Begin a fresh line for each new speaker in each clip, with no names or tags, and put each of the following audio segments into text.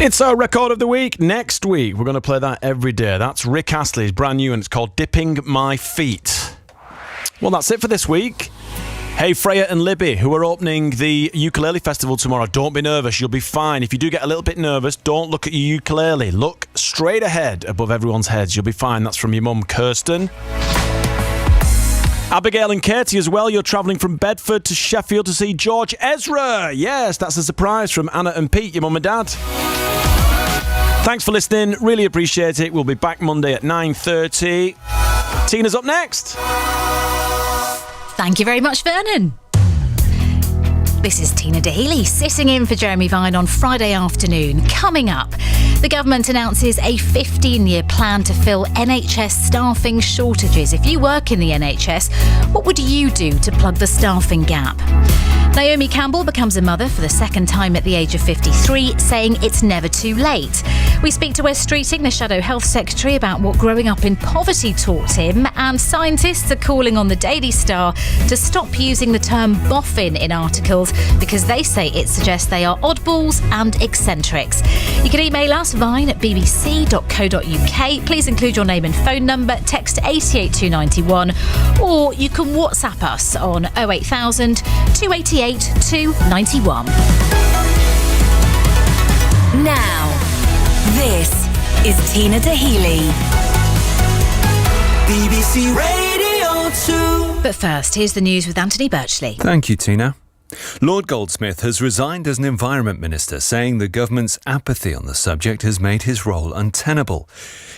It's our record of the week. Next week, we're going to play that every day. That's Rick Astley's brand new, and it's called Dipping My Feet. Well, that's it for this week. Hey, Freya and Libby, who are opening the ukulele festival tomorrow, don't be nervous. You'll be fine. If you do get a little bit nervous, don't look at your ukulele. Look straight ahead above everyone's heads. You'll be fine. That's from your mum, Kirsten. Abigail and Katie as well. You're travelling from Bedford to Sheffield to see George Ezra. Yes, that's a surprise from Anna and Pete, your mum and dad. Thanks for listening. Really appreciate it. We'll be back Monday at 9:30. Tina's up next.
Thank you very much, Vernon. This is Tina Daly sitting in for Jeremy Vine on Friday afternoon. Coming up, the government announces a 15-year plan to fill NHS staffing shortages. If you work in the NHS, what would you do to plug the staffing gap? Naomi Campbell becomes a mother for the second time at the age of 53, saying it's never too late. We speak to Wes Streeting, the Shadow Health Secretary, about what growing up in poverty taught him, and scientists are calling on the Daily Star to stop using the term boffin in articles because they say it suggests they are oddballs and eccentrics. You can email us vine@bbc.co.uk. Please include your name and phone number, text 88291, or you can WhatsApp us on 08000 288 291.
Now, this is Tina Daly. BBC Radio 2.
But first, here's the news with Anthony Birchley.
Thank you, Tina. Lord Goldsmith has resigned as an Environment Minister, saying the government's apathy on the subject has made his role untenable.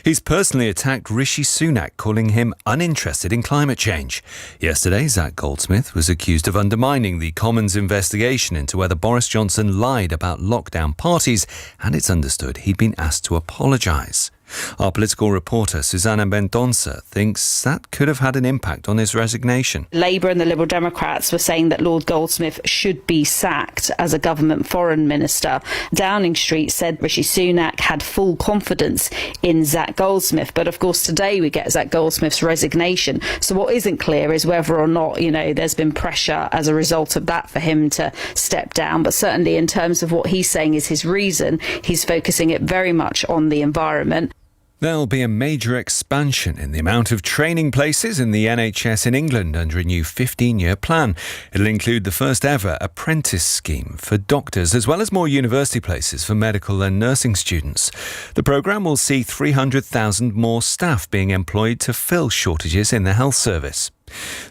He's personally attacked Rishi Sunak, calling him uninterested in climate change. Yesterday, Zac Goldsmith was accused of undermining the Commons investigation into whether Boris Johnson lied about lockdown parties, and it's understood he'd been asked to apologise. Our political reporter, Susanna Mendonça, thinks that could have had an impact on his resignation.
Labour and the Liberal Democrats were saying that Lord Goldsmith should be sacked as a government foreign minister. Downing Street said Rishi Sunak had full confidence in Zac Goldsmith. But of course, today we get Zac Goldsmith's resignation. So what isn't clear is whether or not, there's been pressure as a result of that for him to step down. But certainly in terms of what he's saying is his reason, he's focusing it very much on the environment.
There'll be a major expansion in the amount of training places in the NHS in England under a new 15-year plan. It'll include the first ever apprentice scheme for doctors, as well as more university places for medical and nursing students. The programme will see 300,000 more staff being employed to fill shortages in the health service.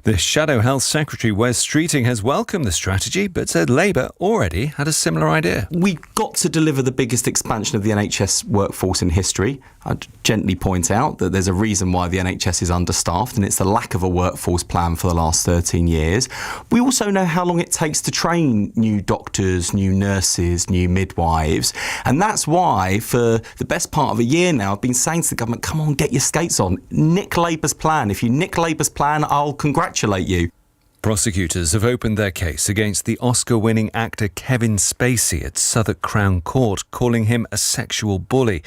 The Shadow Health Secretary, Wes Streeting, has welcomed the strategy, but said Labour already had a similar idea.
We've got to deliver the biggest expansion of the NHS workforce in history. I'd gently point out that there's a reason why the NHS is understaffed, and it's the lack of a workforce plan for the last 13 years. We also know how long it takes to train new doctors, new nurses, new midwives, and that's why for the best part of a year now I've been saying to the government, come on, get your skates on, nick Labour's plan. If you nick Labour's plan, I'll congratulate you.
Prosecutors have opened their case against the Oscar-winning actor Kevin Spacey at Southwark Crown Court, calling him a sexual bully.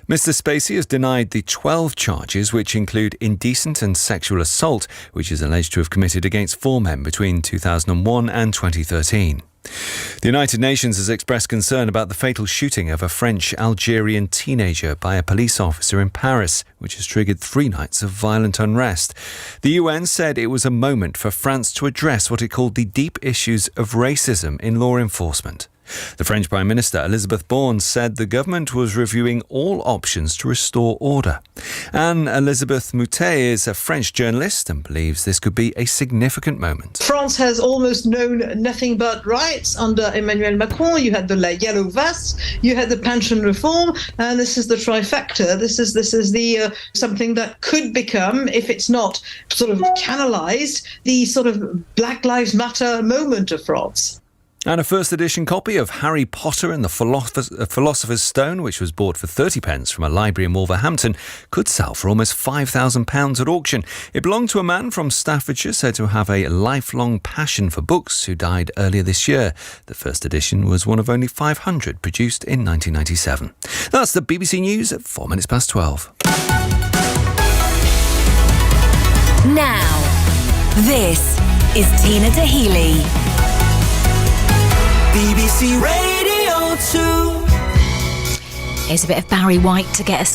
Mr. Spacey has denied the 12 charges, which include indecent and sexual assault, which is alleged to have committed against 4 men between 2001 and 2013. The United Nations has expressed concern about the fatal shooting of a French-Algerian teenager by a police officer in Paris, which has triggered 3 nights of violent unrest. The UN said it was a moment for France to address what it called the deep issues of racism in law enforcement. The French Prime Minister, Elisabeth Borne, said the government was reviewing all options to restore order. Anne-Elisabeth Moutet is a French journalist and believes this could be a significant moment.
France has almost known nothing but rights under Emmanuel Macron. You had the yellow vests, you had the pension reform, and this is the trifecta. This is the something that could become, if it's not sort of canalized, the sort of Black Lives Matter moment of France.
And a first edition copy of Harry Potter and the Philosopher's Stone, which was bought for 30 pence from a library in Wolverhampton, could sell for almost £5,000 at auction. It belonged to a man from Staffordshire said to have a lifelong passion for books who died earlier this year. The first edition was one of only 500 produced in 1997. That's the BBC News at 4 minutes past 12.
Now, this is Tina Daly.
BBC Radio 2.
Here's a bit of Barry White to get us